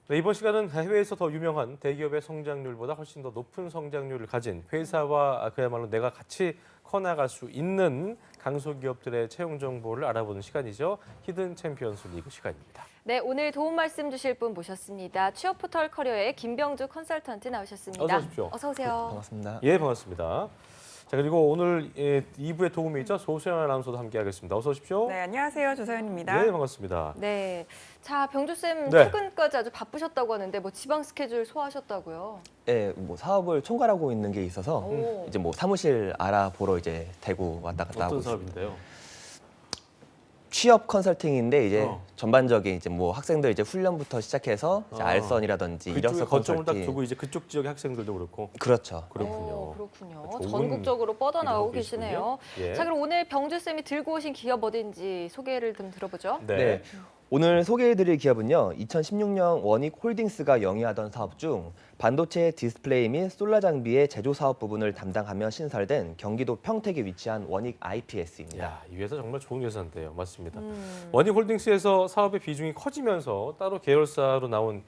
네, 이번 시간은 해외에서 더 유명한 대기업의 성장률보다 훨씬 더 높은 성장률을 가진 회사와 그야말로 내가 같이 커나갈 수 있는 강소기업들의 채용 정보를 알아보는 시간이죠. 히든 챔피언스 리그 시간입니다. 네, 오늘 도움 말씀 주실 분 모셨습니다. 취업 포털 커리어의 김병주 컨설턴트 나오셨습니다. 어서 오십시오. 어서 오세요. 반갑습니다. 예, 반갑습니다. 자, 그리고 오늘 2부의 도움이죠. 소수연 아나운서도 함께하겠습니다. 어서 오십시오. 네, 안녕하세요. 조서연입니다. 네, 반갑습니다. 네, 자 병주 쌤 네. 최근까지 아주 바쁘셨다고 하는데 뭐 지방 스케줄 소화하셨다고요? 네, 뭐 사업을 총괄하고 있는 게 있어서 오. 이제 뭐 사무실 알아보러 이제 대구 왔다 갔다 하고 어떤 있습니다. 사업인데요? 취업 컨설팅인데 이제 어. 전반적인 이제 뭐 학생들 이제 훈련부터 시작해서 이제 알선이라든지 그쪽에 이력서 거점을 딱 컨설팅. 두고 이제 그쪽 지역의 학생들도 그렇고. 그렇죠. 그렇군요. 그렇군요. 좋은 전국적으로 뻗어나오고 일을 하고 계시네요. 계시군요. 예. 자, 그럼 오늘 병주 쌤이 들고 오신 기업 어딘지 소개를 좀 들어보죠. 네. 오늘 소개해드릴 기업은요. 2016년 원익홀딩스가 영위하던 사업 중 반도체 디스플레이 및 솔라 장비의 제조 사업 부분을 담당하며 신설된 경기도 평택에 위치한 원익 IPS입니다. 야, 이 회사 정말 좋은 회사인데요. 맞습니다. 원익홀딩스에서 사업의 비중이 커지면서 따로 계열사로 나온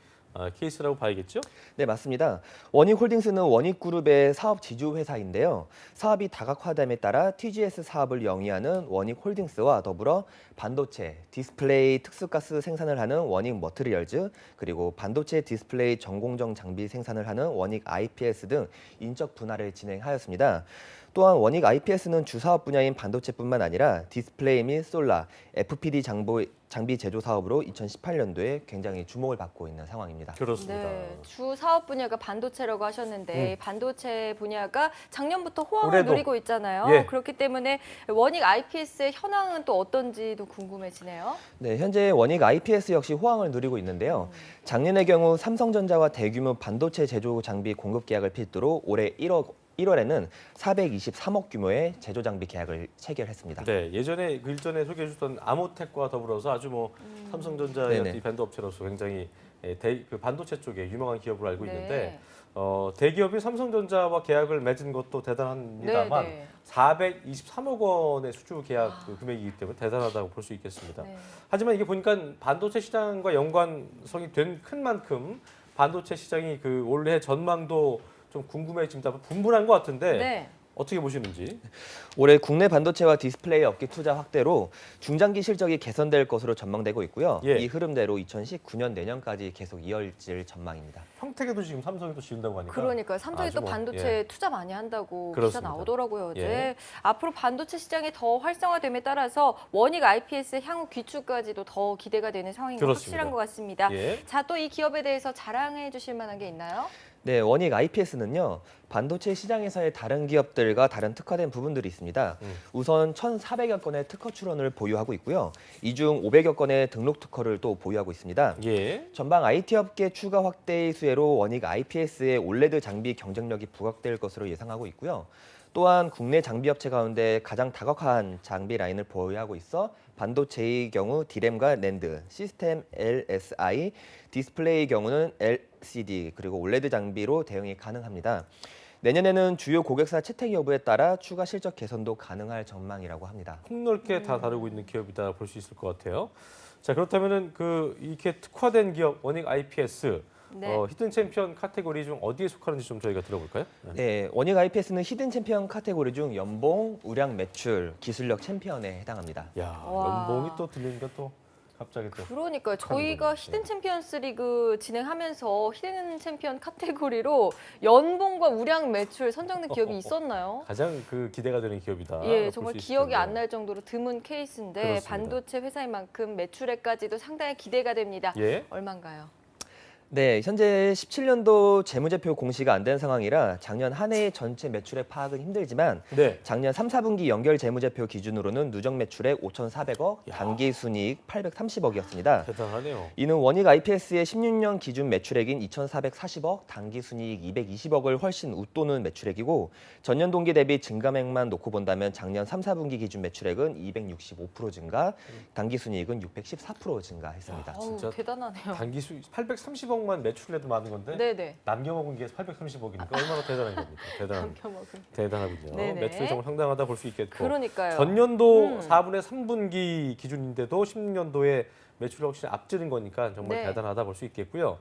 케이스라고 봐야겠죠? 네, 맞습니다. 원익홀딩스는 원익그룹의 사업 지주 회사인데요. 사업이 다각화됨에 따라 TGS 사업을 영위하는 원익홀딩스와 더불어 반도체, 디스플레이 특수가스 생산을 하는 원익 머트리얼즈, 그리고 반도체 디스플레이 전공정 장비 생산을 하는 원익 IPS 등 인적 분할을 진행하였습니다. 또한 원익 IPS는 주사업 분야인 반도체뿐만 아니라 디스플레이 및 솔라, FPD 장비 제조 사업으로 2018년도에 굉장히 주목을 받고 있는 상황입니다. 그렇습니다. 네, 주 사업 분야가 반도체라고 하셨는데 반도체 분야가 작년부터 호황을 올해도. 누리고 있잖아요. 예. 그렇기 때문에 원익 IPS의 현황은 또 어떤지도 궁금해지네요. 네, 현재 원익 IPS 역시 호황을 누리고 있는데요. 작년의 경우 삼성전자와 대규모 반도체 제조 장비 공급 계약을 필두로 올해 1월에는 423억 규모의 제조 장비 계약을 체결했습니다. 네, 예전에 그 일전에 소개해 주셨던 아모텍과 더불어서 아주 뭐 삼성전자의 네네. 이 밴드 업체로서 굉장히 그 반도체 쪽에 유명한 기업으로 알고 네. 있는데 대기업이 삼성전자와 계약을 맺은 것도 대단합니다만 네, 네. 423억 원의 수주 계약 그 금액이기 때문에 대단하다고 볼 수 있겠습니다. 네. 하지만 이게 보니까 반도체 시장과 연관성이 된 큰 만큼 반도체 시장이 그 올해 전망도 좀 궁금해집니다. 분분한 것 같은데 네. 어떻게 보시는지. 올해 국내 반도체와 디스플레이 업계 투자 확대로 중장기 실적이 개선될 것으로 전망되고 있고요. 예. 이 흐름대로 2019년 내년까지 계속 이어질 전망입니다. 평택에도 지금 삼성이 또 지은다고 하니까. 그러니까 삼성이 아주 또 뭐, 반도체 예. 투자 많이 한다고 기사 그렇습니다. 나오더라고요. 어제. 예. 앞으로 반도체 시장이 더 활성화됨에 따라서 원익 IPS의 향후 귀축까지도 더 기대가 되는 상황인 건 그렇습니다. 확실한 것 같습니다. 예. 자, 또 이 기업에 대해서 자랑해 주실 만한 게 있나요? 네, 원익 IPS는요. 반도체 시장에서의 다른 기업들과 다른 특화된 부분들이 있습니다. 우선 1,400여 건의 특허 출원을 보유하고 있고요. 이 중 500여 건의 등록 특허를 또 보유하고 있습니다. 예. 전방 IT 업계 추가 확대의 수혜로 원익 IPS의 올레드 장비 경쟁력이 부각될 것으로 예상하고 있고요. 또한 국내 장비 업체 가운데 가장 다각화한 장비 라인을 보유하고 있어 반도체의 경우 디램과 낸드, 시스템 LSI, 디스플레이의 경우는 LCD 그리고 올레드 장비로 대응이 가능합니다. 내년에는 주요 고객사 채택 여부에 따라 추가 실적 개선도 가능할 전망이라고 합니다. 폭넓게 다 다루고 있는 기업이다 볼 수 있을 것 같아요. 자, 그렇다면은 그 이렇게 특화된 기업 원익 IPS 네. 히든 챔피언 카테고리 중 어디에 속하는지 좀 저희가 들어볼까요? 네, 원익 IPS는 히든 챔피언 카테고리 중 연봉, 우량 매출, 기술력 챔피언에 해당합니다. 야, 와. 연봉이 또 들리니까 또 갑자기 또. 그러니까요. 저희가 거네요. 히든 챔피언스 리그 진행하면서 히든 챔피언 카테고리로 연봉과 우량 매출 선정된 기업이 있었나요? 가장 그 기대가 되는 기업이다. 예, 정말 기억이 안 날 정도로 드문 케이스인데 그렇습니다. 반도체 회사인 만큼 매출액까지도 상당히 기대가 됩니다. 예. 얼마인가요? 네, 현재 17년도 재무제표 공시가 안 된 상황이라 작년 한 해의 전체 매출액 파악은 힘들지만 네. 작년 3, 4분기 연결 재무제표 기준으로는 누적 매출액 5,400억, 야. 단기 순이익 830억이었습니다. 대단하네요. 이는 원익 IPS의 16년 기준 매출액인 2,440억, 단기 순이익 220억을 훨씬 웃도는 매출액이고 전년 동기 대비 증감액만 놓고 본다면 작년 3, 4분기 기준 매출액은 265% 증가, 단기 순이익은 614% 증가했습니다. 어우, 진짜 대단하네요. 단기 수 830억만 매출해도 많은 건데 네네. 남겨먹은 게 830억이니까 얼마나 대단한 겁니까? 남겨먹은. 대단하군요. 네네. 매출이 정말 상당하다 볼 수 있겠고. 그러니까요. 전년도 4분의 3분기 기준인데도 16년도에 매출을 훨씬 앞지른 거니까 정말 네. 대단하다 볼 수 있겠고요.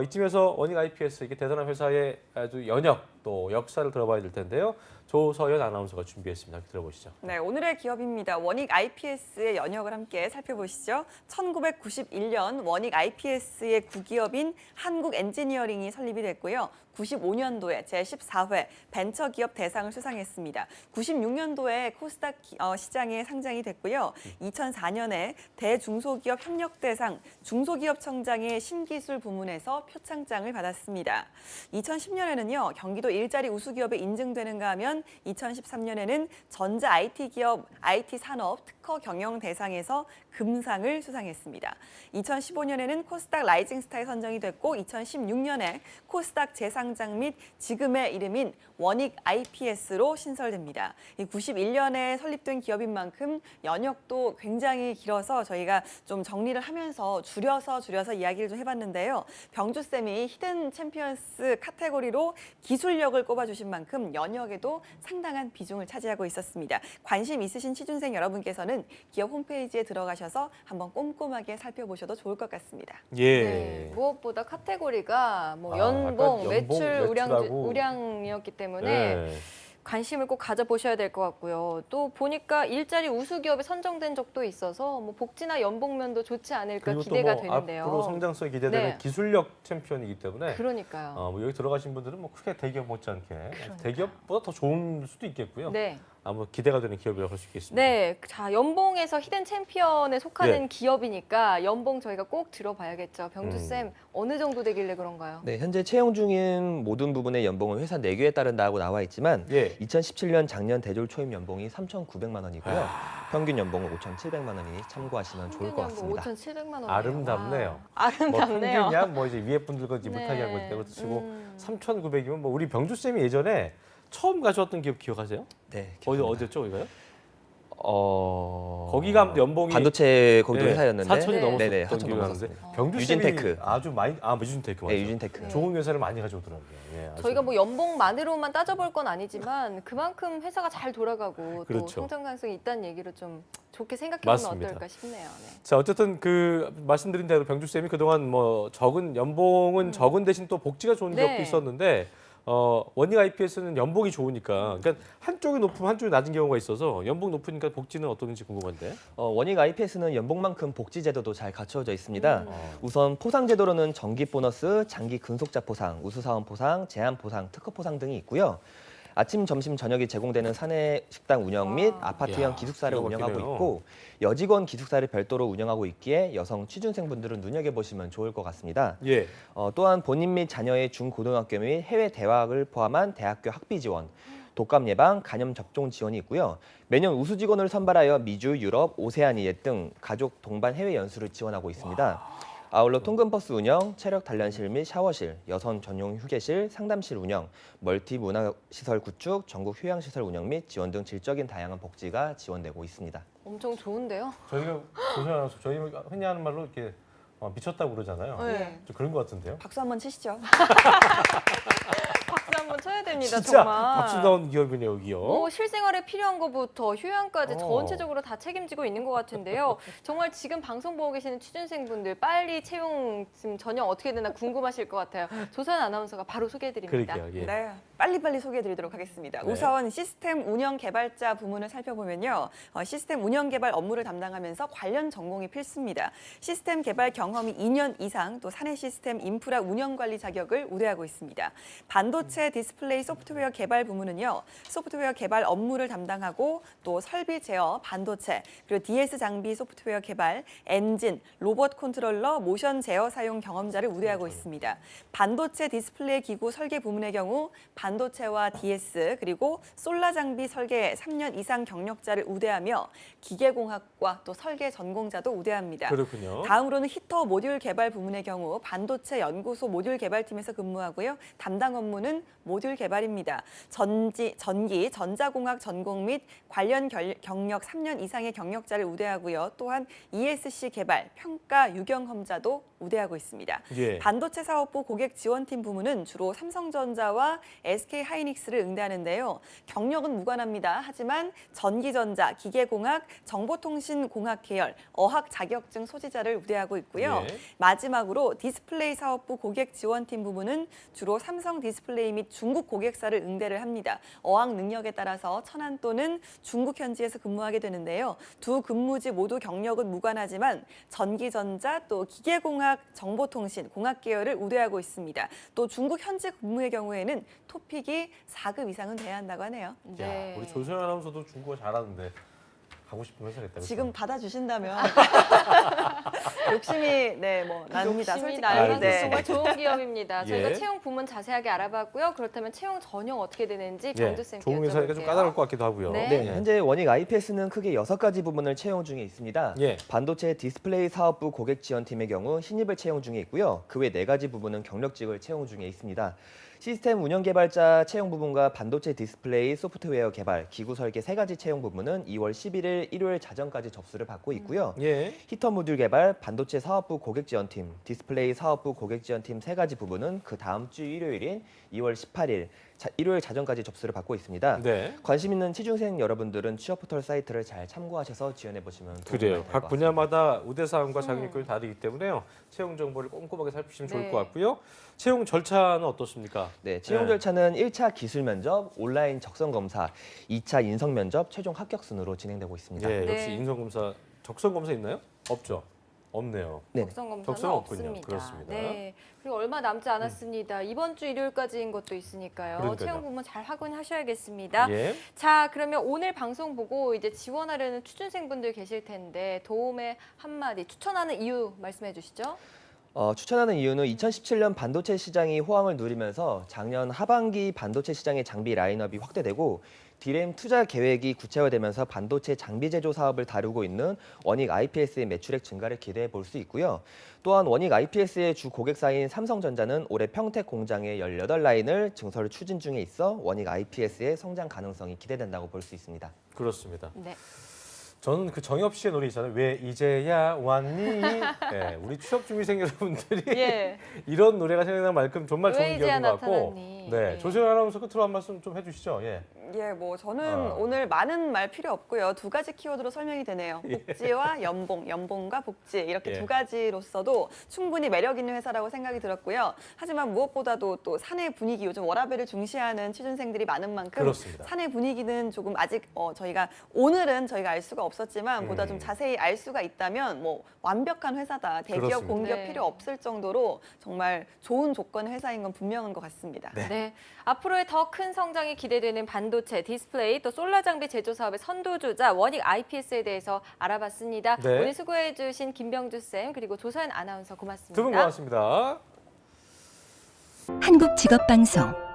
이쯤에서 원익 IPS 이게 대단한 회사의 아주 연역 또 역사를 들어봐야 될 텐데요. 조서연 아나운서가 준비했습니다. 들어보시죠. 네, 오늘의 기업입니다. 원익 IPS의 연역을 함께 살펴보시죠. 1991년 원익 IPS의 구기업인 한국엔지니어링이 설립이 됐고요. 95년도에 제14회 벤처기업 대상을 수상했습니다. 96년도에 코스닥 시장에 상장이 됐고요. 2004년에 대중소기업 협력대상 중소기업청장의 신기술 부문에서 표창장을 받았습니다. 2010년에는요. 경기도 일자리 우수기업에 인증되는가 하면 2013년에는 전자 IT 기업 IT 산업 특허 경영 대상에서 금상을 수상했습니다. 2015년에는 코스닥 라이징 스타에 선정이 됐고 2016년에 코스닥 재상장 및 지금의 이름인 원익 IPS로 신설됩니다. 91년에 설립된 기업인 만큼 연역도 굉장히 길어서 저희가 좀 정리를 하면서 줄여서 이야기를 좀 해봤는데요. 병주쌤이 히든 챔피언스 카테고리로 기술력을 꼽아주신 만큼 연역에도 상당한 비중을 차지하고 있었습니다. 관심 있으신 취준생 여러분께서는 기업 홈페이지에 들어가셔서 한번 꼼꼼하게 살펴보셔도 좋을 것 같습니다. 예. 네, 무엇보다 카테고리가 뭐 아, 연봉, 약간 매출, 매출하고. 우량이었기 때문에 네. 관심을 꼭 가져보셔야 될 것 같고요. 또 보니까 일자리 우수기업에 선정된 적도 있어서 뭐 복지나 연봉면도 좋지 않을까 그리고 기대가 또 뭐 되는데요. 앞으로 성장성이 기대되는 네. 기술력 챔피언이기 때문에 그러니까요. 뭐 여기 들어가신 분들은 뭐 크게 대기업 못지않게 그러니까요. 대기업보다 더 좋은 수도 있겠고요. 네. 아무 기대가 되는 기업이라고 할 수 있겠습니다. 네, 자 연봉에서 히든 챔피언에 속하는 네. 기업이니까 연봉 저희가 꼭 들어봐야겠죠. 병주 쌤 음. 어느 정도 되길래 그런가요? 네, 현재 채용 중인 모든 부분의 연봉은 회사 내규에 따른다고 나와 있지만 예. 2017년 작년 대졸 초임 연봉이 3,900만 원이고요. 평균 연봉은 5,700만 원이니 참고하시면 좋을 것 평균 연봉 같습니다. 5,700만 원. 아름답네요. 아름답네요. 뭐 평균이야 뭐 이제 위에 분들과 이제 못하게 한 네. 것도 치고 음. 3,900이면 뭐 우리 병주 쌤이 예전에 처음 가져왔던 기업 기억하세요? 네, 어디였죠, 거기가요? 어... 거기가 연봉이 반도체 거기도 네, 회사였는데 4천이 네. 넘었었던 네네, 4천 기억이 나는데 넘었습니다. 병주 유진테크. 쌤이 아주 많이 유진테크 맞아요. 네, 유진테크. 네. 좋은 회사를 많이 가져오더라고요. 예, 아주. 저희가 뭐 연봉만으로만 따져볼 건 아니지만 그만큼 회사가 잘 돌아가고 또 그렇죠. 성장 가능성이 있다는 얘기를 좀 좋게 생각해보면 맞습니다. 어떨까 싶네요. 네. 자, 어쨌든 그 말씀드린 대로 병주 쌤이 그동안 뭐 적은 연봉은 적은 대신 또 복지가 좋은 네. 기업도 있었는데 원익 IPS는 연봉이 좋으니까 그러니까 한쪽이 높으면 한쪽이 낮은 경우가 있어서 연봉 높으니까 복지는 어떤지 궁금한데. 원익 IPS는 연봉만큼 복지 제도도 잘 갖춰져 있습니다. 어. 우선 포상 제도로는 정기 보너스, 장기 근속자 포상, 우수사원 포상, 제한 포상, 특허 포상 등이 있고요. 아침, 점심, 저녁이 제공되는 사내 식당 운영 및 와. 아파트형 이야, 기숙사를 기가 운영하고 막히네요. 있고 여직원 기숙사를 별도로 운영하고 있기에 여성 취준생분들은 눈여겨보시면 좋을 것 같습니다. 예. 또한 본인 및 자녀의 중고등학교 및 해외 대학을 포함한 대학교 학비 지원, 독감 예방, 간염 접종 지원이 있고요. 매년 우수 직원을 선발하여 미주, 유럽, 오세아니아 등 가족 동반 해외 연수를 지원하고 있습니다. 아울러 통근버스 운영, 체력 단련실 및 샤워실, 여성 전용 휴게실, 상담실 운영, 멀티 문화시설 구축, 전국 휴양시설 운영 및 지원 등 질적인 다양한 복지가 지원되고 있습니다. 엄청 좋은데요? 저희가 조선아나운서 저희 흔히 하는 말로 이렇게 미쳤다고 그러잖아요. 네. 좀 그런 것 같은데요. 박수 한번 치시죠. 박수 한번 쳐야 됩니다. 진짜 정말. 박수 나온 기업이네요, 여기요. 뭐 실생활에 필요한 것부터 휴양까지 어. 전체적으로 다 책임지고 있는 것 같은데요. 정말 지금 방송 보고 계시는 취준생분들 빨리 채용 지금 전형 어떻게 되나 궁금하실 것 같아요. 조선 아나운서가 바로 소개해드립니다. 그러게요. 예. 네, 빨리빨리 소개해드리도록 하겠습니다. 네. 우선 시스템 운영 개발자 부문을 살펴보면요. 시스템 운영 개발 업무를 담당하면서 관련 전공이 필수입니다. 시스템 개발 경험이 2년 이상 또 사내 시스템 인프라 운영 관리 자격을 우대하고 있습니다. 반도체 디스플레이 소프트웨어 개발 부문은요. 소프트웨어 개발 업무를 담당하고 또 설비 제어, 반도체, 그리고 DS 장비 소프트웨어 개발, 엔진, 로봇 컨트롤러, 모션 제어 사용 경험자를 우대하고 있습니다. 반도체 디스플레이 기구 설계 부문의 경우 반도체와 DS 그리고 솔라 장비 설계 3년 이상 경력자를 우대하며 기계공학과 또 설계 전공자도 우대합니다. 그렇군요. 다음으로는 히터 모듈 개발 부문의 경우 반도체 연구소 모듈 개발팀에서 근무하고요. 담당 업무는 모듈 개발입니다. 전기, 전자공학 전공 및 관련 경력 3년 이상의 경력자를 우대하고요. 또한 ESC 개발, 평가, 유경험자도 우대하고 있습니다. 예. 반도체 사업부 고객 지원팀 부문은 주로 삼성전자와 SK하이닉스를 응대하는데요. 경력은 무관합니다. 하지만 전기전자, 기계공학, 정보통신공학 계열, 어학 자격증 소지자를 우대하고 있고요. 예. 마지막으로 디스플레이 사업부 고객 지원팀 부문은 주로 삼성 디스플레이 및 중국 고객사를 응대를 합니다. 어학 능력에 따라서 천안 또는 중국 현지에서 근무하게 되는데요. 두 근무지 모두 경력은 무관하지만 전기전자 또 기계공학, 정보통신, 공학 계열을 우대하고 있습니다. 또 중국 현지 근무의 경우에는 토픽이 4급 이상은 돼야 한다고 하네요. 네. 야, 우리 조소연 아나운서도 중국어 잘하는데 가고 싶으면 해야겠다. 그렇죠? 지금 받아주신다면 욕심이 납니다. 욕심이 솔직히. 날 만큼 네. 정말 좋은 기업입니다. 저희가 예. 채용 부문 자세하게 알아봤고요. 그렇다면 채용 전형 어떻게 되는지 병두쌤께 조국 인사니까 좀 까다로울 것 같기도 하고요. 네. 네, 현재 원익 IPS는 크게 6가지 부문을 채용 중에 있습니다. 예. 반도체 디스플레이 사업부 고객 지원팀의 경우 신입을 채용 중에 있고요. 그 외 4가지 부분은 경력직을 채용 중에 있습니다. 시스템 운영 개발자 채용 부분과 반도체 디스플레이 소프트웨어 개발, 기구 설계 3가지 채용 부분은 2월 11일 일요일 자정까지 접수를 받고 있고요. 예. 히터 모듈 개발, 반도체 사업부 고객 지원팀, 디스플레이 사업부 고객 지원팀 3가지 부분은 그 다음 주 일요일인 2월 18일 일요일 자정까지 접수를 받고 있습니다. 네. 관심 있는 취준생 여러분들은 취업 포털 사이트를 잘 참고하셔서 지원해 보시면 도움이 그래요. 많이 될것 각 같습니다. 분야마다 우대 사항과 자격요건이 다르기 때문에요. 채용 정보를 꼼꼼하게 살피시면 좋을 네. 것 같고요. 채용 절차는 어떻습니까? 네, 채용 네. 절차는 1차 기술 면접, 온라인 적성 검사, 2차 인성 면접, 최종 합격 순으로 진행되고 있습니다. 예, 네. 역시 인성검사, 적성검사 있나요? 없죠. 없네요. 네. 적성 검사는 적성은 없군요. 없습니다. 그렇습니다. 네. 그리고 얼마 남지 않았습니다. 이번 주 일요일까지인 것도 있으니까요. 그러니까요. 채용 부문 잘 확인하셔야겠습니다. 예. 자, 그러면 오늘 방송 보고 이제 지원하려는 취준생분들 계실 텐데 도움의 한마디 추천하는 이유 말씀해 주시죠. 추천하는 이유는 2017년 반도체 시장이 호황을 누리면서 작년 하반기 반도체 시장의 장비 라인업이 확대되고 디램 투자 계획이 구체화되면서 반도체 장비 제조 사업을 다루고 있는 원익 IPS의 매출액 증가를 기대해 볼 수 있고요. 또한 원익 IPS의 주 고객사인 삼성전자는 올해 평택 공장의 18라인을 증설 추진 중에 있어 원익 IPS의 성장 가능성이 기대된다고 볼 수 있습니다. 그렇습니다. 네. 저는 그 정엽 씨의 노래 있잖아요. 왜 이제야 왔니? 예, 우리 취업 준비생 여러분들이 예. 이런 노래가 생각날 만큼 정말 왜 좋은 이제야 기억인 것 같고. 나타났니? 네, 네. 조세현 아나운서 끝으로 한 말씀 좀 해주시죠. 예. 예, 저는 오늘 많은 말 필요 없고요. 2가지 키워드로 설명이 되네요. 복지와 연봉, 연봉과 복지 이렇게 예. 2가지로서도 충분히 매력 있는 회사라고 생각이 들었고요. 하지만 무엇보다도 또 사내 분위기, 요즘 워라밸을 중시하는 취준생들이 많은 만큼 그렇습니다. 사내 분위기는 조금 아직 저희가 오늘은 저희가 알 수가 없었지만 보다 좀 자세히 알 수가 있다면 완벽한 회사다. 대기업 그렇습니다. 공기업 네. 필요 없을 정도로 정말 좋은 조건의 회사인 건 분명한 것 같습니다. 네. 앞으로의 더 큰 성장이 기대되는 반도체, 디스플레이, 또 솔라 장비 제조 사업의 선두주자 원익 IPS에 대해서 알아봤습니다. 네. 오늘 수고해 주신 김병주 쌤 그리고 조서연 아나운서 고맙습니다. 두 분 고맙습니다. 한국직업방송